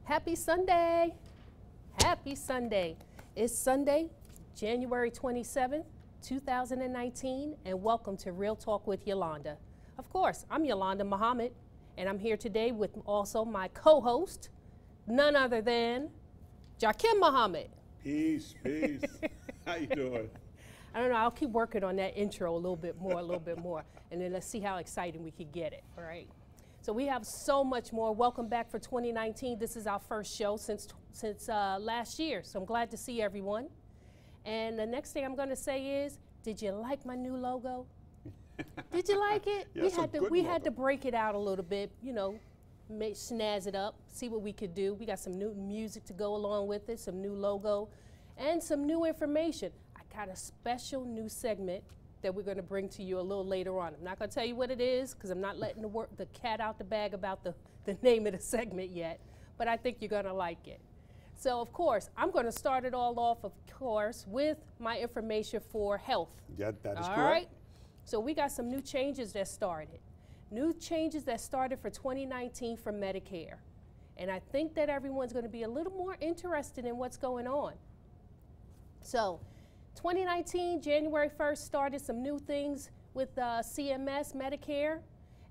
Happy Sunday. Happy Sunday. It's Sunday, January 27th, 2019, and welcome to Real Talk with Yolanda. Of course, I'm Yolanda Muhammad, and I'm here today with also my co-host, none other than Jakim Muhammad. Peace, peace. How you doing? I don't know, I'll keep working on that intro a little bit more, and then let's see how exciting we could get it, all right? So we have so much more. Welcome back for 2019. This is our first show since last year, so I'm glad to see everyone. And the next thing I'm going to say is, did you like my new logo? Did you like it? Yeah, we had to break it out a little bit, you know, snazz it up, see what we could do. We got some new music to go along with it, some new logo, and some new information. I got a special new segment that we're going to bring to you a little later on. I'm not going to tell you what it is because I'm not letting the cat out the bag about the name of the segment yet, but I think you're going to like it. So, of course, I'm going to start it all off, of course, with my information for health. Yeah, that is correct. All right? So we got some new changes that started. New changes that started for 2019 for Medicare. And I think that everyone's going to be a little more interested in what's going on. So, 2019, January 1st, started some new things with CMS, Medicare,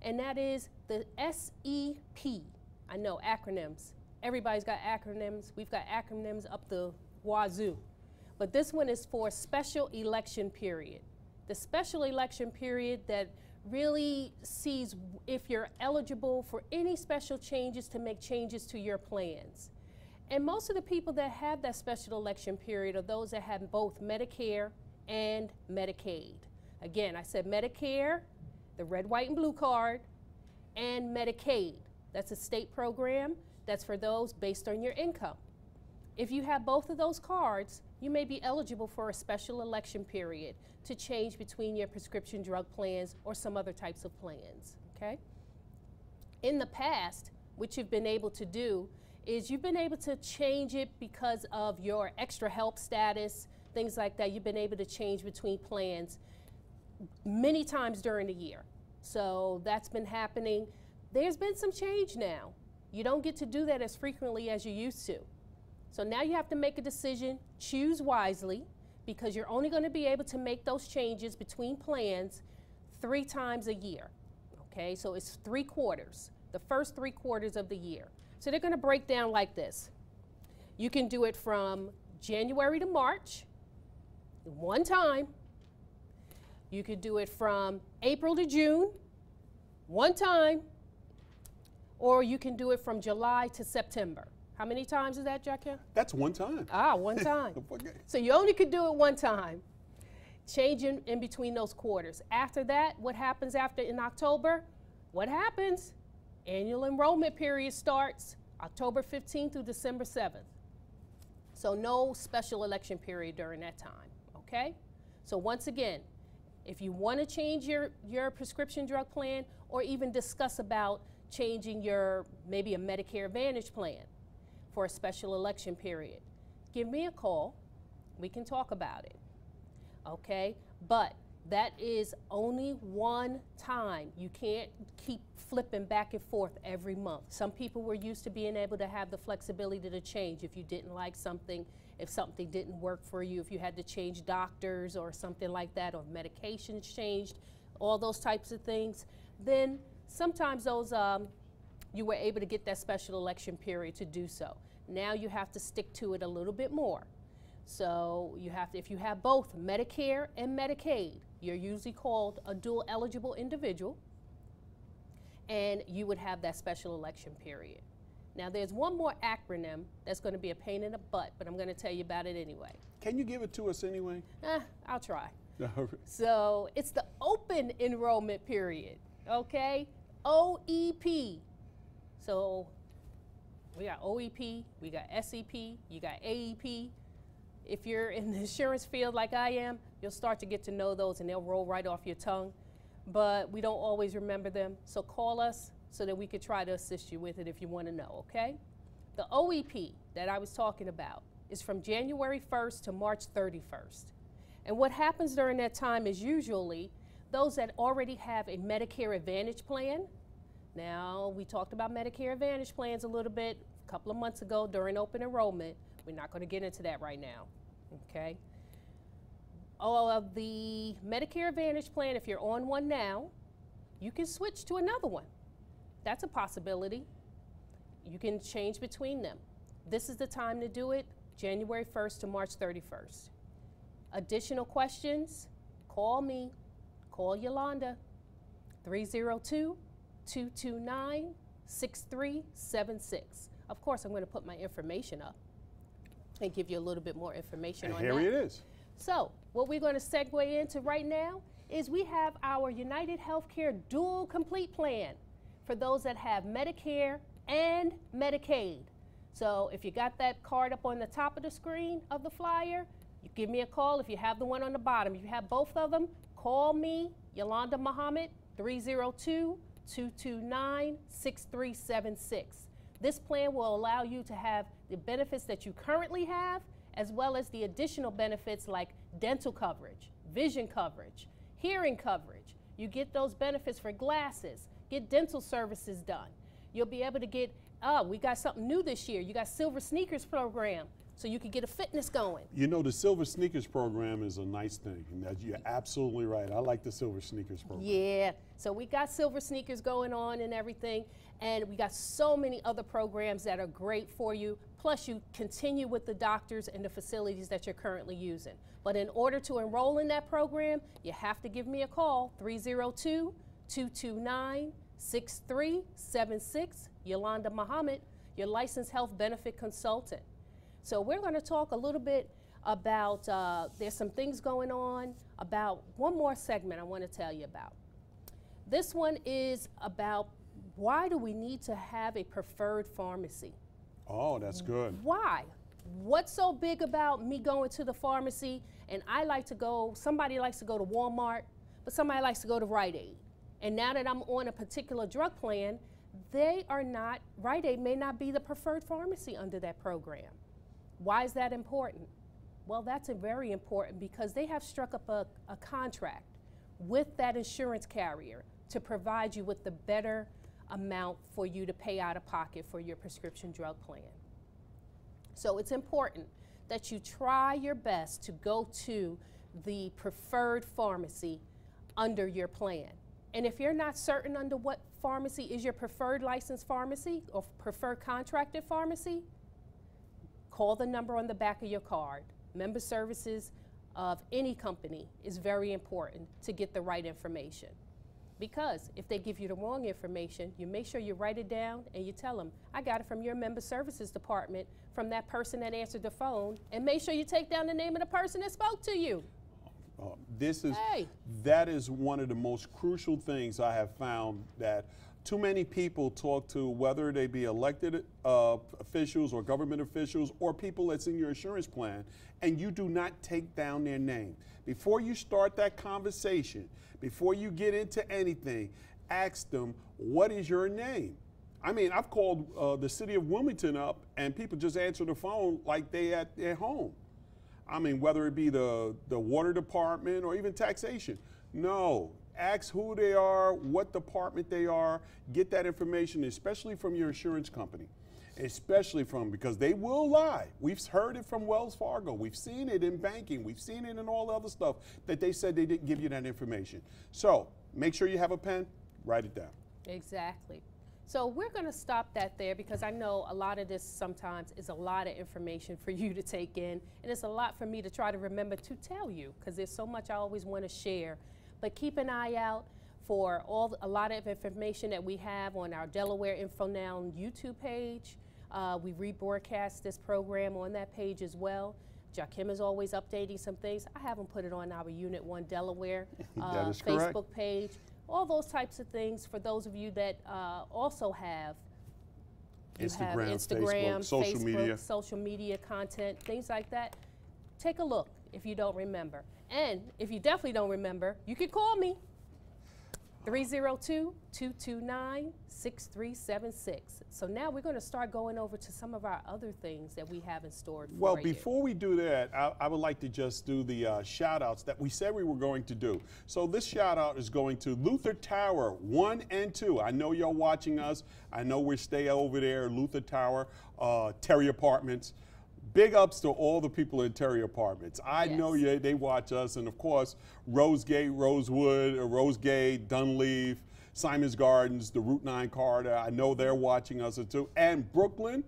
and that is the SEP. I know, acronyms. Everybody's got acronyms. We've got acronyms up the wazoo. But this one is for special election period. The special election period that really sees if you're eligible for any special changes to make changes to your plans. And most of the people that have that special election period are those that have both Medicare and Medicaid. Again, I said Medicare, the red, white, and blue card, and Medicaid. That's a state program that's for those based on your income. If you have both of those cards, you may be eligible for a special election period to change between your prescription drug plans or some other types of plans, okay? In the past, what you've been able to do is you've been able to change it because of your extra help status, things like that. You've been able to change between plans many times during the year. So that's been happening. There's been some change now. You don't get to do that as frequently as you used to. So now you have to make a decision, choose wisely, because you're only going to be able to make those changes between plans 3 times a year. Okay, so it's 3 quarters, the first 3 quarters of the year. So they're going to break down like this. You can do it from January to March, 1 time. You could do it from April to June, 1 time. Or you can do it from July to September. How many times is that, Jackie? That's 1 time. Ah, 1 time. Okay. So you only could do it 1 time, changing in between those quarters. After that, what happens after in October? What happens? Annual enrollment period starts October 15th through December 7th. So no special election period during that time, okay? So once again, if you want to change your prescription drug plan or even discuss about changing maybe a Medicare Advantage plan for a special election period, give me a call. We can talk about it, okay? But that is only 1 time. You can't keep flipping back and forth every month. Some people were used to being able to have the flexibility to change if you didn't like something, if something didn't work for you, if you had to change doctors or something like that, or medications changed, all those types of things. Then sometimes those you were able to get that special election period to do so. Now you have to stick to it a little bit more. So you have to, if you have both Medicare and Medicaid, you're usually called a dual eligible individual, and you would have that special election period. Now there's one more acronym that's going to be a pain in the butt, but I'm going to tell you about it anyway. Can you give it to us anyway? I'll try. So it's the open enrollment period, okay? OEP. So we got OEP, we got SEP, you got AEP. If you're in the insurance field like I am, you'll start to get to know those and they'll roll right off your tongue. But we don't always remember them, so call us so that we could try to assist you with it if you want to know, okay? The OEP that I was talking about is from January 1st to March 31st. And what happens during that time is usually those that already have a Medicare Advantage plan, Now, we talked about Medicare Advantage plans a little bit a couple of months ago during open enrollment. We're not going to get into that right now, okay? All of the Medicare Advantage plan, if you're on one now, you can switch to another one. That's a possibility. You can change between them. This is the time to do it, January 1st to March 31st. Additional questions, call me, call Yolanda, 302-229-6376. Of course, I'm going to put my information up and give you a little bit more information on that. Here it is. So, what we're going to segue into right now is we have our United Healthcare Dual Complete Plan for those that have Medicare and Medicaid. So, if you got that card up on the top of the screen of the flyer, you give me a call. If you have the one on the bottom, if you have both of them, call me, Yolanda Muhammad, 302-229-6376. This plan will allow you to have the benefits that you currently have, as well as the additional benefits like dental coverage, vision coverage, hearing coverage. You get those benefits for glasses, get dental services done. You'll be able to get, we got something new this year. You got Silver Sneakers program, so you can get a fitness going. You know, the Silver Sneakers program is a nice thing. And you're absolutely right. I like the Silver Sneakers program. Yeah, so we got Silver Sneakers going on and everything, and we got so many other programs that are great for you. Plus, you continue with the doctors and the facilities that you're currently using. But in order to enroll in that program, you have to give me a call, 302-229-6376, Yolanda Muhammad, your licensed health benefit consultant. So we're going to talk a little bit about, there's some things going on about one more segment I want to tell you about. This one is about why do we need to have a preferred pharmacy? Oh, that's good. Why? What's so big about me going to the pharmacy and I like to go, somebody likes to go to Walmart, but somebody likes to go to Rite Aid. And now that I'm on a particular drug plan, they are not, Rite Aid may not be the preferred pharmacy under that program. Why is that important? Well, that's very important because they have struck up a contract with that insurance carrier to provide you with the better amount for you to pay out of pocket for your prescription drug plan. So it's important that you try your best to go to the preferred pharmacy under your plan. And if you're not certain under what pharmacy is your preferred licensed pharmacy or preferred contracted pharmacy, call the number on the back of your card. Member services of any company is very important to get the right information. Because if they give you the wrong information, you make sure you write it down and you tell them, I got it from your member services department, from that person that answered the phone, and make sure you take down the name of the person that spoke to you. That is one of the most crucial things I have found, that too many people talk to, whether they be elected officials or government officials or people that's in your insurance plan, and you do not take down their name. Before you start that conversation, before you get into anything, ask them, what is your name? I mean, I've called the city of Wilmington up and people just answer the phone like they at their home. I mean, whether it be the water department or even taxation. No, ask who they are, what department they are, get that information, especially from your insurance company. Especially from, because they will lie. We've heard it from Wells Fargo. We've seen it in banking. We've seen it in all the other stuff that they said they didn't give you that information. So make sure you have a pen, write it down. Exactly. So we're going to stop that there because I know a lot of this sometimes is a lot of information for you to take in, and it's a lot for me to try to remember to tell you because there's so much I always want to share. But keep an eye out for a lot of information that we have on our Delaware Info Now YouTube page. We rebroadcast this program on that page as well. Jakim is always updating some things. I haven't put it on our Unit 1 Delaware Facebook page. All those types of things for those of you that also have Instagram, Facebook, social media content, things like that. Take a look if you don't remember. And if you definitely don't remember, you can call me. 302-229-6376. So now we're going to start going over to some of our other things that we have in store for Well, you. before we do that, I would like to just do the shout outs that we said we were going to do. So this shout out is going to Luther Tower 1 and 2. I know y'all watching us. I know we stay over there, Luther Tower, Terry Apartments. Big ups to all the people in Terry Apartments. I know they watch us, and of course, Rosegate, Rosewood, Rosegate, Dunleave, Simon's Gardens, the Route 9 corridor. I know they're watching us too. And Brooklyn,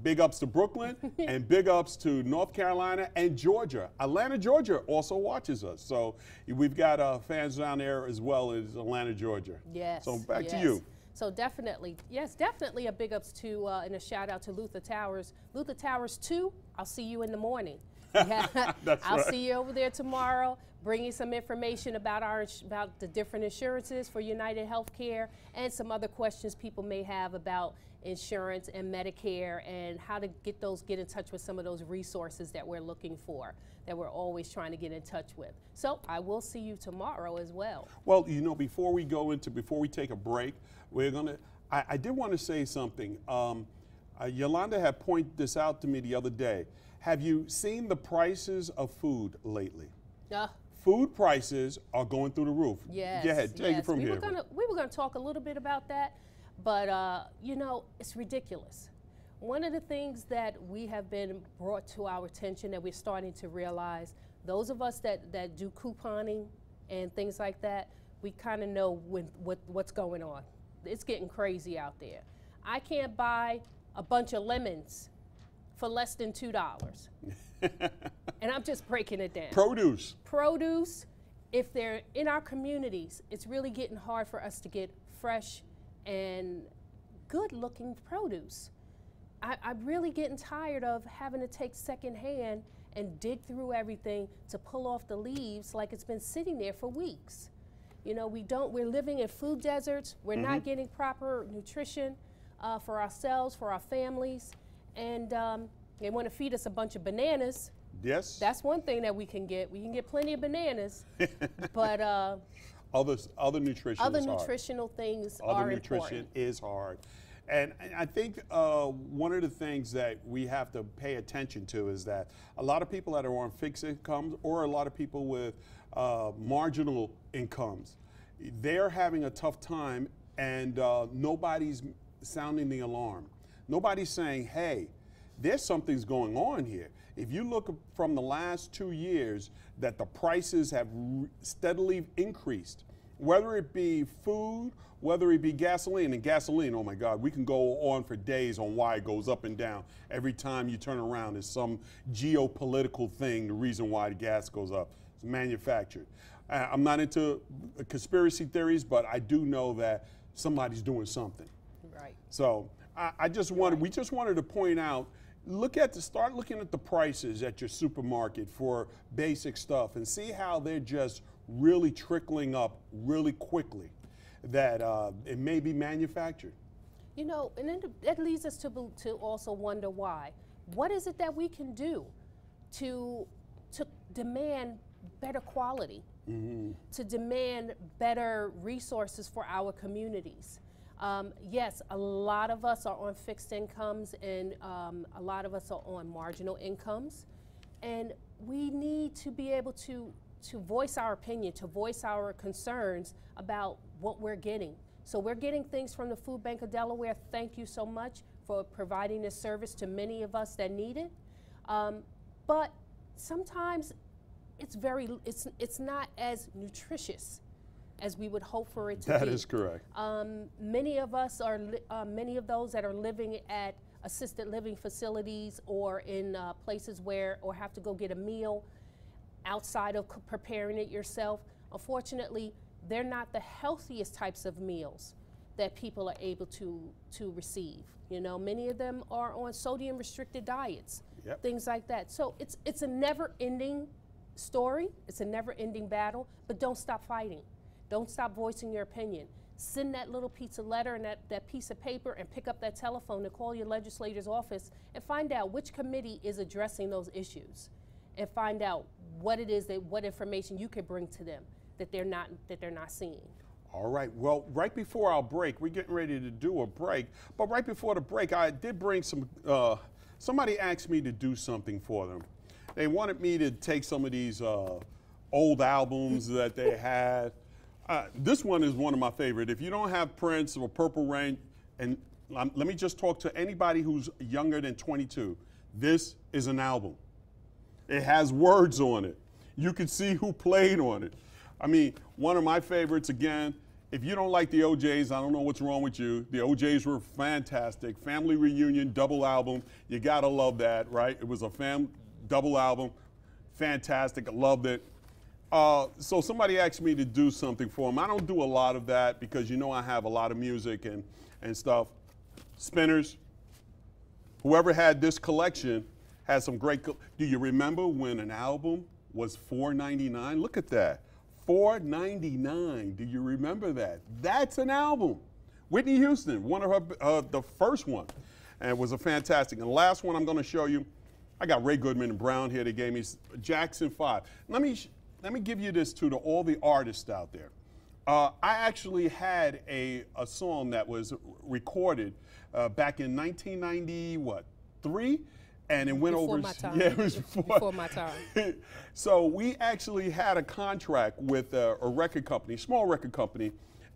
big ups to Brooklyn, and big ups to North Carolina and Georgia. Atlanta, Georgia also watches us. So we've got fans down there as well as Atlanta, Georgia. Yes. So back to you. So definitely, yes, definitely a big ups to and a shout out to Luther Towers. Luther Towers 2, I'll see you in the morning. I'll see you over there tomorrow, bringing some information about about the different insurances for United Healthcare and some other questions people may have about insurance and Medicare and how to get in touch with some of those resources that we're looking for, that we're always trying to get in touch with. So I will see you tomorrow as well. Well, you know, before we take a break, I did want to say something. Yolanda had pointed this out to me the other day. Have you seen the prices of food lately? Food prices are going through the roof. Yes. Go ahead, take it from here. We were going to talk a little bit about that, but you know, it's ridiculous. One of the things that we have been brought to our attention that we're starting to realize, those of us that do couponing and things like that, we kind of know what's going on. It's getting crazy out there. I can't buy a bunch of lemons for less than $2. And I'm just breaking it down. Produce, if they're in our communities, it's really getting hard for us to get fresh and good looking produce. I'm really getting tired of having to take secondhand and dig through everything to pull off the leaves like it's been sitting there for weeks. You know, we're living in food deserts. We're not getting proper nutrition for ourselves, for our families. And they want to feed us a bunch of bananas. Yes. That's one thing that we can get. We can get plenty of bananas, but other nutritional things are important. Nutrition is hard. And I think one of the things that we have to pay attention to is that a lot of people that are on fixed incomes or a lot of people with marginal incomes, they're having a tough time, and nobody's sounding the alarm. Nobody's saying, hey, there's something's going on here. If you look from the last 2 years that the prices have steadily increased, whether it be food, whether it be gasoline, and gasoline, oh my God, we can go on for days on why it goes up and down. Every time you turn around, there's some geopolitical thing, the reason why the gas goes up. It's manufactured. I'm not into conspiracy theories, but I do know that somebody's doing something. Right. So we just wanted to point out, start looking at the prices at your supermarket for basic stuff and see how they're just really trickling up really quickly, that it may be manufactured. You know, and then that leads us to also wonder why. What is it that we can do to demand better quality, to demand better resources for our communities? Yes, a lot of us are on fixed incomes, and a lot of us are on marginal incomes, and we need to be able to voice our opinion, to voice our concerns about what we're getting. So we're getting things from the Food Bank of Delaware. Thank you so much for providing this service to many of us that need it. But sometimes it's not as nutritious as we would hope for it to be. That is correct. Many of us are, many of those that are living at assisted living facilities or in places or have to go get a meal outside of preparing it yourself, unfortunately, they're not the healthiest types of meals that people are able to receive. You know, many of them are on sodium restricted diets, things like that. So it's a never-ending story. It's a never-ending battle, but don't stop fighting. Don't stop voicing your opinion. Send that little piece of letter and that piece of paper, and pick up that telephone and call your legislator's office and find out which committee is addressing those issues, and find out what it is what information you could bring to them. that they're not seeing. All right. Well, right before our break, we're getting ready to do a break. But right before the break, I did bring some. Somebody asked me to do something for them. They wanted me to take some of these old albums that they had. This one is one of my favorite. If you don't have Prince or Purple Rain, and let me just talk to anybody who's younger than 22. This is an album. It has words on it. You can see who played on it. I mean, one of my favorites, again, if you don't like the OJs, I don't know what's wrong with you. The OJs were fantastic. Family Reunion, double album. You gotta love that, right? It was a double album. Fantastic, I loved it. So somebody asked me to do something for them. I don't do a lot of that because you know I have a lot of music and stuff. Spinners, whoever had this collection had some great, do you remember when an album was $4.99? Look at that, $4.99, do you remember that? That's an album. Whitney Houston, one of her, the first one, and it was a fantastic. And the last one I'm gonna show you, I got Ray Goodman and Brown here, they gave me Jackson 5. Let me give you this to all the artists out there. I actually had a song that was recorded back in 1993, and it went before over. My time. Yeah, it was before my time. So we actually had a contract with a record company, small record company,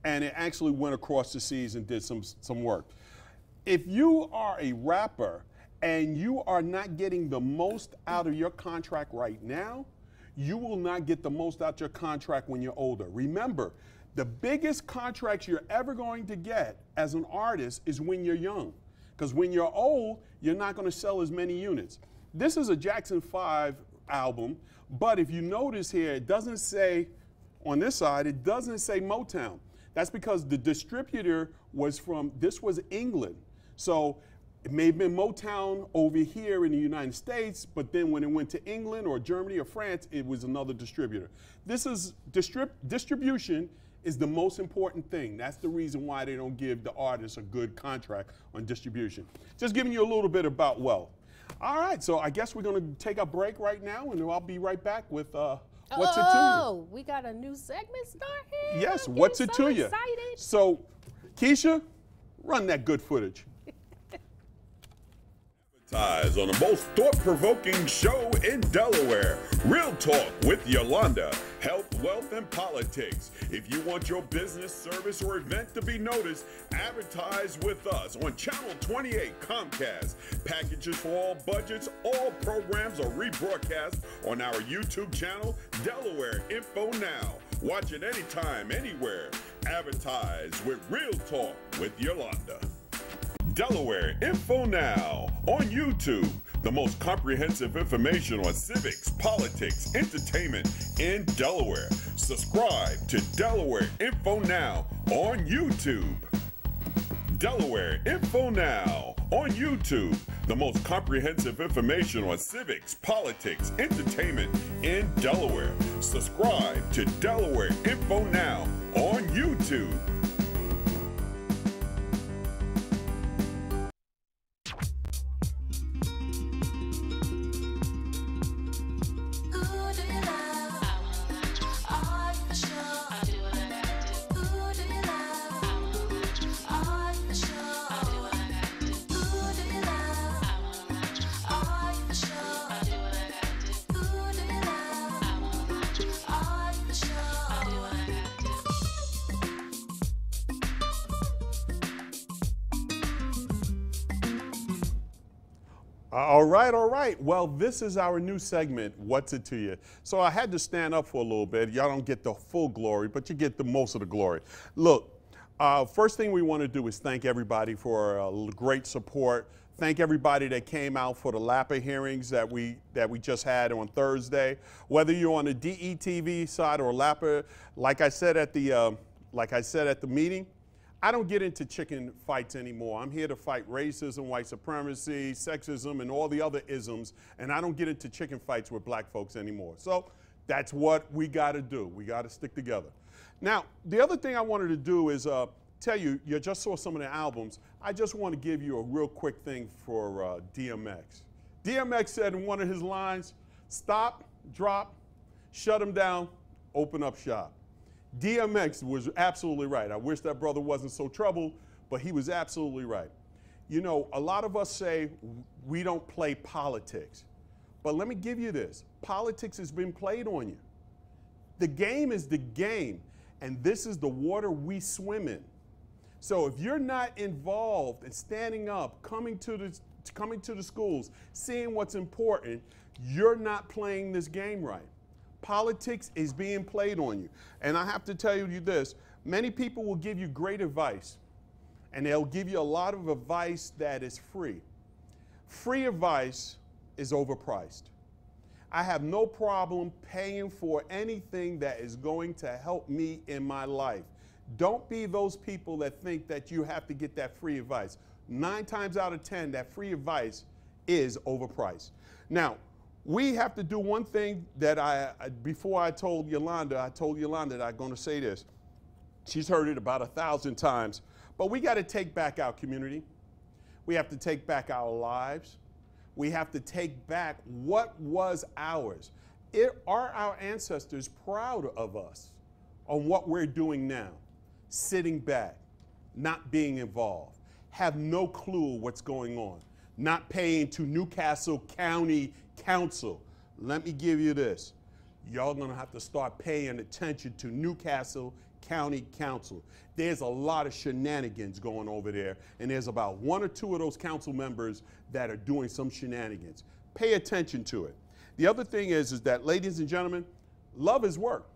and it actually went across the seas and did some work. If you are a rapper and you are not getting the most out of your contract right now, you will not get the most out your contract when you're older. Remember, the biggest contracts you're ever going to get as an artist is when you're young. Because when you're old, you're not going to sell as many units. This is a Jackson 5 album, but if you notice here, it doesn't say, on this side, it doesn't say Motown. That's because the distributor this was England. So it may have been Motown over here in the United States, but then when it went to England or Germany or France, it was another distributor. This is distribution is the most important thing. That's the reason why they don't give the artists a good contract on distribution. Just giving you a little bit about wealth. All right, so I guess we're going to take a break right now, and I'll be right back with What's It To You? Oh, we got a new segment starting? Yes, What's It To You? Excited. So, Keisha, run that good footage. On the most thought-provoking show in Delaware, Real Talk with Yolanda, health, wealth, and politics. If you want your business, service, or event to be noticed, advertise with us on Channel 28 Comcast. Packages for all budgets, all programs are rebroadcast on our YouTube channel, Delaware Info Now. Watch it anytime, anywhere. Advertise with Real Talk with Yolanda. Delaware Info Now on YouTube. The most comprehensive information on civics, politics, entertainment in Delaware. Subscribe to Delaware Info Now on YouTube. Delaware Info Now on YouTube. The most comprehensive information on civics, politics, entertainment in Delaware. Subscribe to Delaware Info Now on YouTube. All right. Well, this is our new segment, What's It To You? So I had to stand up for a little bit. Y'all don't get the full glory, but you get the most of the glory. Look, first thing we want to do is thank everybody for great support. Thank everybody that came out for the LAPA hearings that we just had on Thursday. Whether you're on the DETV side or LAPA, like I said at the meeting, I don't get into chicken fights anymore. I'm here to fight racism, white supremacy, sexism, and all the other isms, and I don't get into chicken fights with black folks anymore. So that's what we got to do. We got to stick together. Now, the other thing I wanted to do is tell you, you just saw some of the albums. I just want to give you a real quick thing for DMX. DMX said in one of his lines, stop, drop, shut him down, open up shop. DMX was absolutely right. I wish that brother wasn't so troubled, but he was absolutely right. You know, a lot of us say we don't play politics. But let me give you this. Politics has been played on you. The game is the game, and this is the water we swim in. So if you're not involved in standing up, coming to the schools, seeing what's important, you're not playing this game right. Politics is being played on you. And I have to tell you this, many people will give you great advice, and they'll give you a lot of advice that is free. Free advice is overpriced. I have no problem paying for anything that is going to help me in my life. Don't be those people that think that you have to get that free advice. 9 times out of 10, that free advice is overpriced. Now, we have to do one thing that before I told Yolanda that I'm going to say this. She's heard it about 1,000 times, but we got to take back our community. We have to take back our lives. We have to take back what was ours. Are our ancestors proud of us on what we're doing now? Sitting back, not being involved, have no clue what's going on, not paying to Newcastle County Council. Let me give you this. Y'all gonna have to start paying attention to Newcastle County Council. There's a lot of shenanigans going over there, and there's about 1 or 2 of those council members that are doing some shenanigans. Pay attention to it. The other thing is that, ladies and gentlemen, love is work.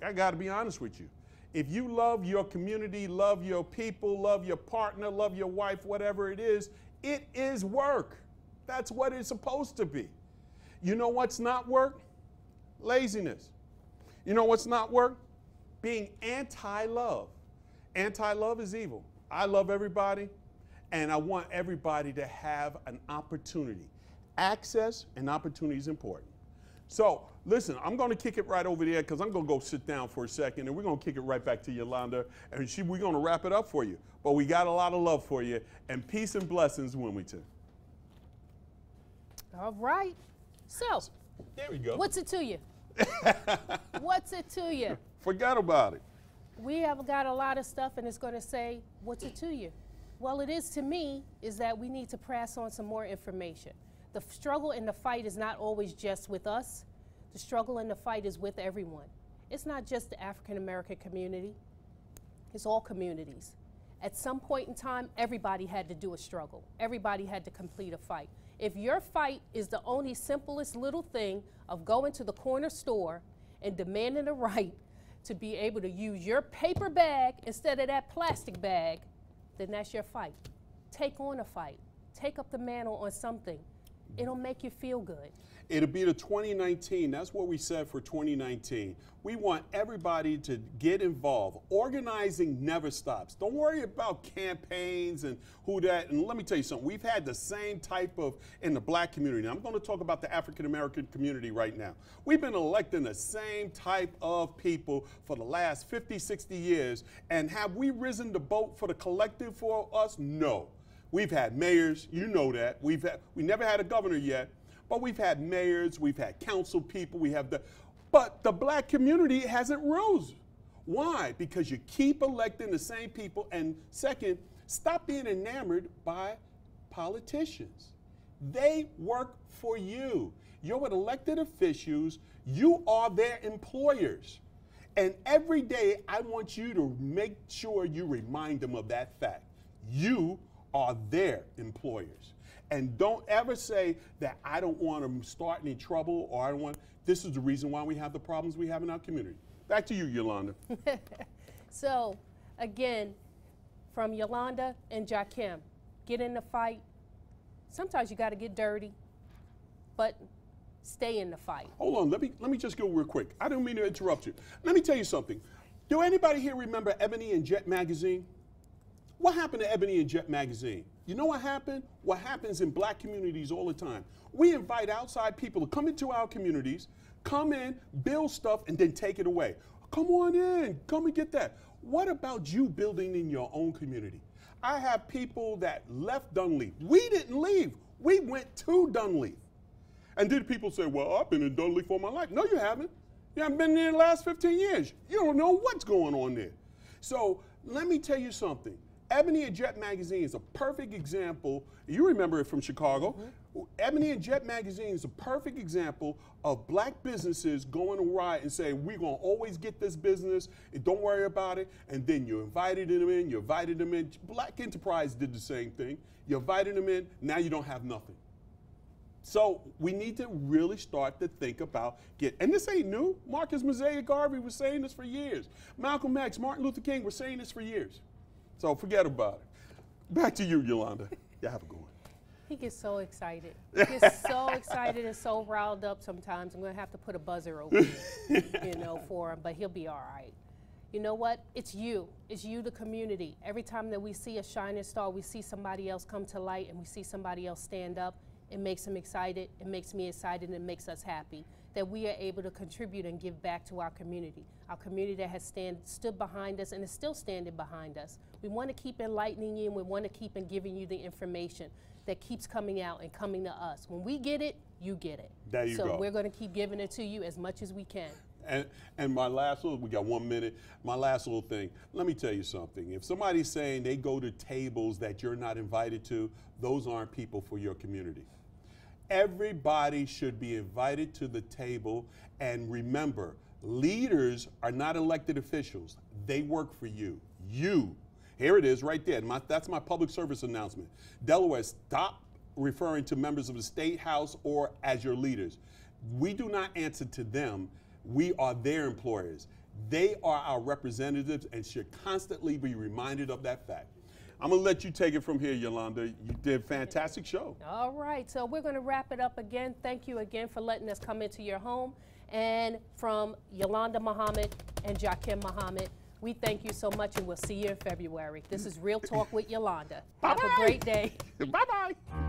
I gotta be honest with you. If you love your community, love your people, love your partner, love your wife, whatever it is work. That's what it's supposed to be. You know what's not work? Laziness. You know what's not work? Being anti-love. Anti-love is evil. I love everybody, and I want everybody to have an opportunity. Access and opportunity is important. So, listen, I'm going to kick it right over there because I'm going to go sit down for a second, and we're going to kick it right back to Yolanda, and we're going to wrap it up for you. But we got a lot of love for you, and peace and blessings, Wilmington. All right. So, there we go. What's it to you? What's it to you? Forget about it. We have got a lot of stuff, and it's going to say, what's it to you? Well, it is to me is that we need to pass on some more information. The struggle and the fight is not always just with us. The struggle and the fight is with everyone. It's not just the African-American community. It's all communities. At some point in time, everybody had to do a struggle. Everybody had to complete a fight. If your fight is the only simplest little thing of going to the corner store and demanding a right to be able to use your paper bag instead of that plastic bag, then that's your fight. Take on a fight. Take up the mantle on something. It'll make you feel good. It'll be the 2019. That's what we said for 2019. We want everybody to get involved. Organizing never stops. Don't worry about campaigns and who that. And let me tell you something. We've had the same type of in the black community. Now, I'm going to talk about the African American community right now. We've been electing the same type of people for the last 50, 60 years. And have we risen the boat for the collective for us? No. We've had mayors. You know that. We never had a governor yet. But we've had mayors, we've had council people, but the black community hasn't rose. Why? Because you keep electing the same people, and second, stop being enamored by politicians. They work for you. You're with elected officials, you are their employers. And every day I want you to make sure you remind them of that fact. You are their employers. And don't ever say that I don't want to start any trouble or I don't want, this is the reason why we have the problems we have in our community. Back to you, Yolanda. So, again, from Yolanda and Jakim, get in the fight. Sometimes you got to get dirty, but stay in the fight. Hold on, let me just go real quick. I don't mean to interrupt you. Let me tell you something. Do anybody here remember Ebony and Jet magazine? What happened to Ebony and Jet magazine? You know what happened? What happens in black communities all the time? We invite outside people to come into our communities, come in, build stuff, and then take it away. Come on in, come and get that. What about you building in your own community? I have people that left Dunleavy. We didn't leave. We went to Dunleavy. And then people say, well, I've been in Dunleavy for my life. No, you haven't. You haven't been there in the last 15 years. You don't know what's going on there. So let me tell you something. Ebony and Jet magazine is a perfect example. You remember it from Chicago. Ebony and Jet magazine is a perfect example of black businesses going awry and saying, we're going to always get this business, and don't worry about it. And then you invited them in, you invited them in. Black Enterprise did the same thing. You invited them in, now you don't have nothing. So we need to really start to think about and this ain't new. Marcus Mosaic Garvey was saying this for years. Malcolm X, Martin Luther King were saying this for years. So forget about it. Back to you, Yolanda. Yeah, have a good one. He gets so excited. He gets so excited and so riled up sometimes. I'm going to have to put a buzzer over here, for him, but he'll be all right. You know what? It's you. It's you, the community. Every time that we see a shining star, we see somebody else come to light and we see somebody else stand up, it makes him excited, it makes me excited, and it makes us happy that we are able to contribute and give back to our community that has stood behind us and is still standing behind us. We want to keep enlightening you, and we want to keep giving you the information that keeps coming out and coming to us. When we get it, you get it. There you go. So we're going to keep giving it to you as much as we can. And my last little, we got 1 minute, my last little thing, let me tell you something. If somebody's saying they go to tables that you're not invited to, those aren't people for your community. Everybody should be invited to the table, and remember, leaders are not elected officials. They work for you. You. Here it is right there. That's my public service announcement. Delaware, stop referring to members of the State House or as your leaders. We do not answer to them. We are their employers. They are our representatives and should constantly be reminded of that fact. I'm going to let you take it from here, Yolanda. You did a fantastic show. All right, so we're going to wrap it up again. Thank you again for letting us come into your home. And from Yolanda Muhammad and Jakim Muhammad, we thank you so much, and we'll see you in February. This is Real Talk with Yolanda. Have a great day. Bye-bye.